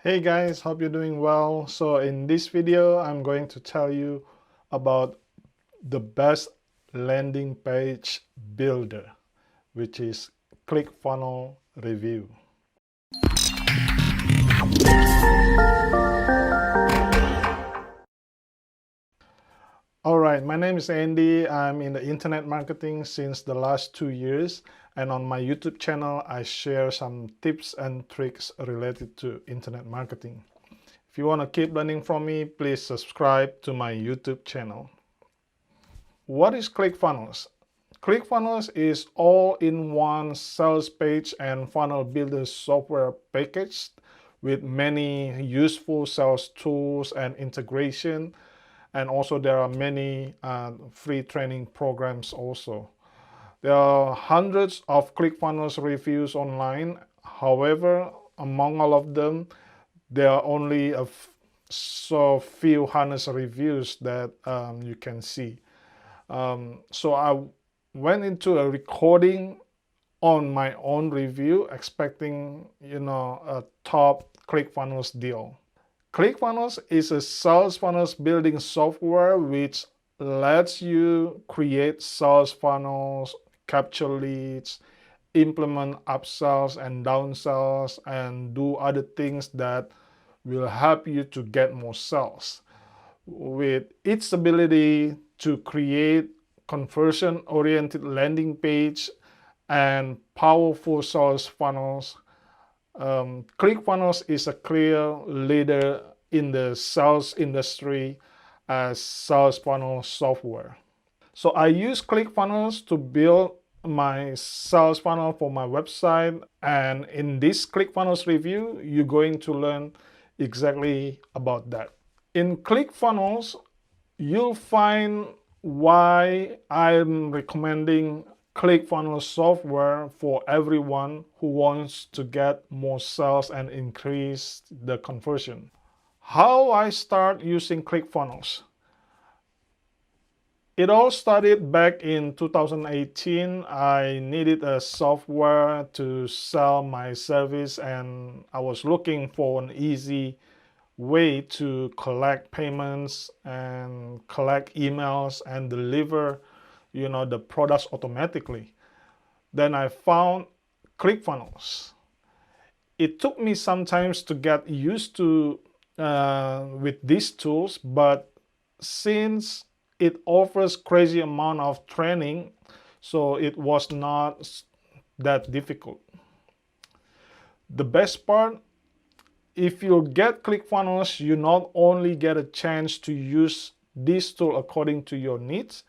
Hey guys, hope you're doing well. So in this video, I'm going to tell you about the best landing page builder, which is ClickFunnels Review. All right, my name is Andy. I'm in the internet marketing since the last 2 years. And on my YouTube channel, I share some tips and tricks related to internet marketing. If you want to keep learning from me, please subscribe to my YouTube channel. What is ClickFunnels? ClickFunnels is all-in-one sales page and funnel builder software package with many useful sales tools and integration. And also there are many free training programs also. There are hundreds of ClickFunnels reviews online. However, among all of them, there are only so few hundreds of reviews that you can see. So I went into a recording on my own review, expecting a top ClickFunnels deal. ClickFunnels is a sales funnels building software which lets you create sales funnels, capture leads, implement upsells and downsells, and do other things that will help you to get more sales. With its ability to create conversion-oriented landing page and powerful sales funnels, ClickFunnels is a clear leader in the sales industry as sales funnel software. So I use ClickFunnels to build my sales funnel for my website, and in this ClickFunnels review, you're going to learn exactly about that. In ClickFunnels, you'll find why I'm recommending ClickFunnels software for everyone who wants to get more sales and increase the conversion. How I start using ClickFunnels. It all started back in 2018. I needed a software to sell my service, and I was looking for an easy way to collect payments and collect emails and deliver the products automatically. Then I found ClickFunnels. It took me some time to get used to with these tools, but since it offers crazy amount of training, so it was not that difficult. The best part, if you get ClickFunnels, you not only get a chance to use this tool according to your needs,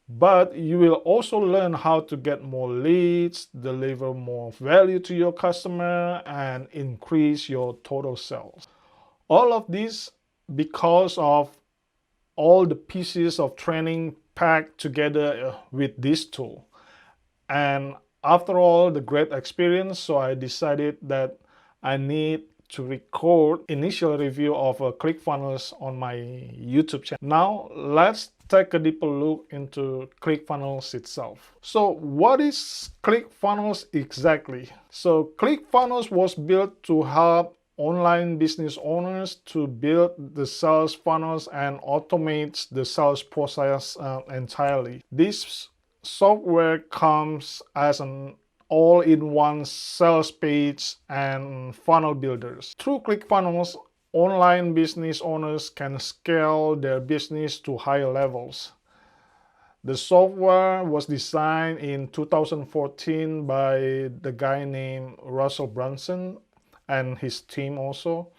but you will also learn how to get more leads, deliver more value to your customer, and increase your total sales. All of this because of all the pieces of training packed together with this tool. And after all the great experience, so I decided that I need to record initial review of ClickFunnels on my YouTube channel. Now let's take a deeper look into ClickFunnels itself. So what is ClickFunnels exactly? So ClickFunnels was built to help online business owners to build the sales funnels and automate the sales process entirely. This software comes as an all-in-one sales page and funnel builders. Through ClickFunnels, online business owners can scale their business to higher levels. The software was designed in 2014 by the guy named Russell Brunson and his team also.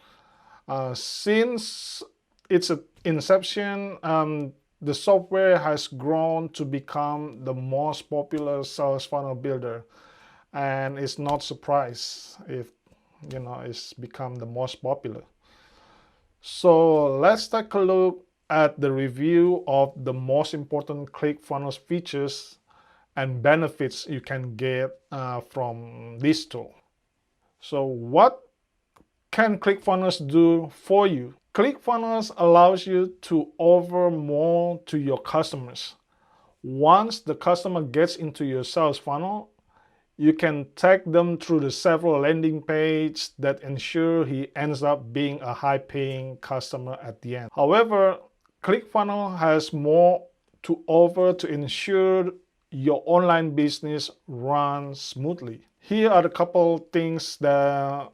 Since its inception, the software has grown to become the most popular sales funnel builder, and it's not surprised if it's become the most popular. So let's take a look at the review of the most important ClickFunnels features and benefits you can get from this tool. So what can ClickFunnels do for you? ClickFunnels allows you to offer more to your customers. Once the customer gets into your sales funnel, You can tag them through the several landing pages that ensure he ends up being a high-paying customer at the end. However, ClickFunnels has more to offer to ensure your online business runs smoothly. Here are a couple things that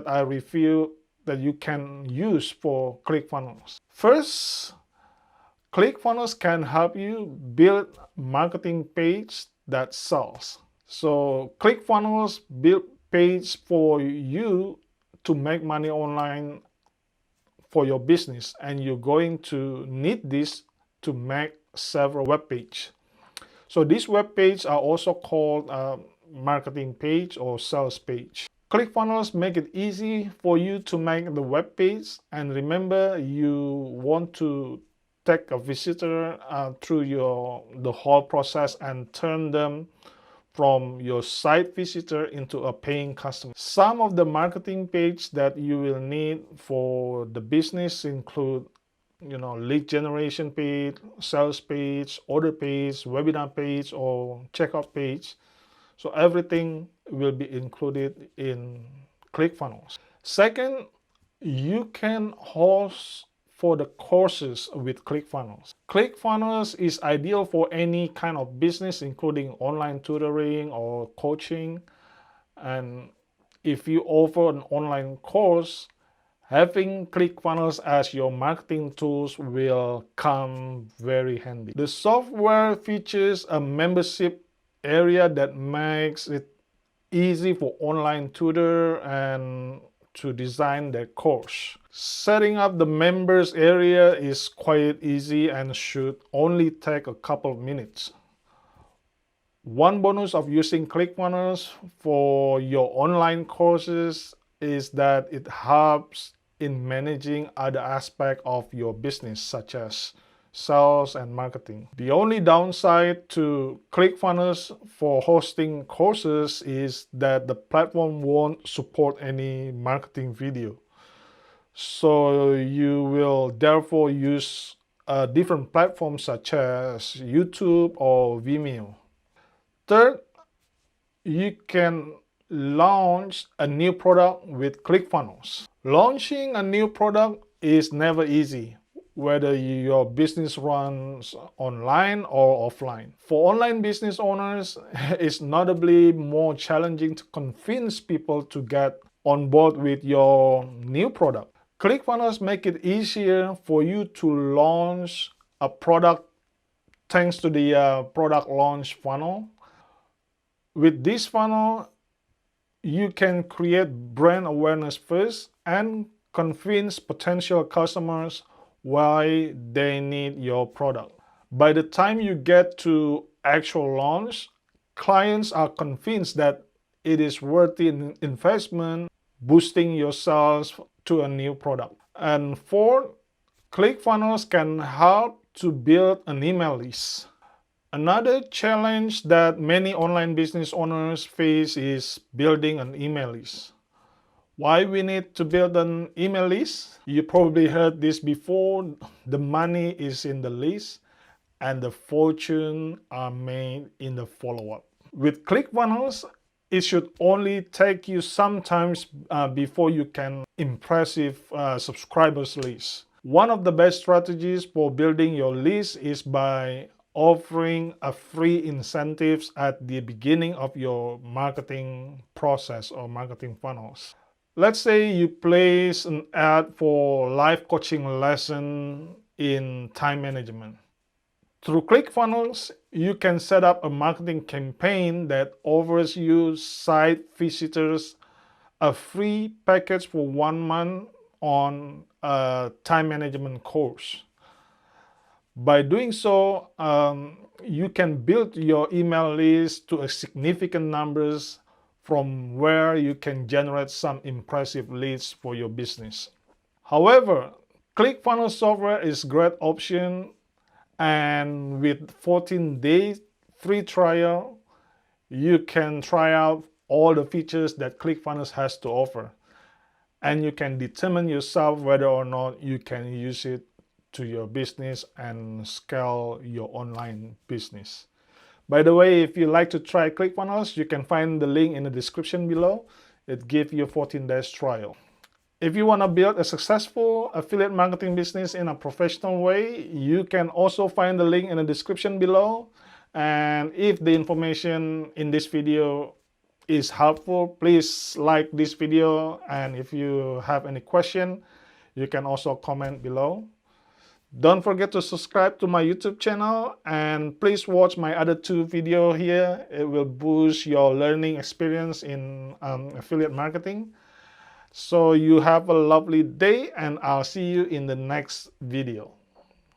I review that you can use for ClickFunnels. First, ClickFunnels can help you build marketing page that sells. So ClickFunnels build page for you to make money online for your business, and you're going to need this to make several web pages. So these web pages are also called marketing page or sales page. ClickFunnels make it easy for you to make the web page, and remember, you want to take a visitor through the whole process and turn them from your site visitor into a paying customer. Some of the marketing page that you will need for the business include lead generation page, sales page, order page, webinar page, or checkout page. So everything will be included in ClickFunnels. Second, you can host for the courses with ClickFunnels. ClickFunnels is ideal for any kind of business, including online tutoring or coaching. And if you offer an online course, having ClickFunnels as your marketing tools will come very handy. The software features a membership area that makes it easy for online tutor and to design their course. Setting up the members area is quite easy and should only take a couple of minutes. One bonus of using ClickFunnels for your online courses is that it helps in managing other aspects of your business, such as sales and marketing. The only downside to ClickFunnels for hosting courses is that the platform won't support any marketing video. So you will therefore use a different platforms such as YouTube or Vimeo. Third, you can launch a new product with ClickFunnels. Launching a new product is never easy, whether your business runs online or offline. For online business owners, it's notably more challenging to convince people to get on board with your new product. ClickFunnels make it easier for you to launch a product thanks to the product launch funnel. With this funnel, you can create brand awareness first and convince potential customers why they need your product. By the time you get to actual launch, clients are convinced that it is worth the investment, boosting your sales to a new product. And fourth, ClickFunnels can help to build an email list. Another challenge that many online business owners face is building an email list. Why we need to build an email list? You probably heard this before. The money is in the list and the fortune are made in the follow-up. With ClickFunnels, it should only take you some time before you can impressive subscribers list. One of the best strategies for building your list is by offering a free incentives at the beginning of your marketing process or marketing funnels. Let's say you place an ad for live coaching lesson in time management. Through ClickFunnels, you can set up a marketing campaign that offers you site visitors a free package for 1 month on a time management course. By doing so, you can build your email list to a significant numbers from where you can generate some impressive leads for your business. However, ClickFunnels software is a great option, and with 14 days free trial, you can try out all the features that ClickFunnels has to offer, and you can determine yourself whether or not you can use it to your business and scale your online business. By the way, if you like to try ClickFunnels, you can find the link in the description below. It gives you a 14 days trial. If you want to build a successful affiliate marketing business in a professional way, you can also find the link in the description below. And if the information in this video is helpful, please like this video. And if you have any question, you can also comment below. Don't forget to subscribe to my YouTube channel, and please watch my other two videos here. It will boost your learning experience in affiliate marketing. So you have a lovely day, and I'll see you in the next video.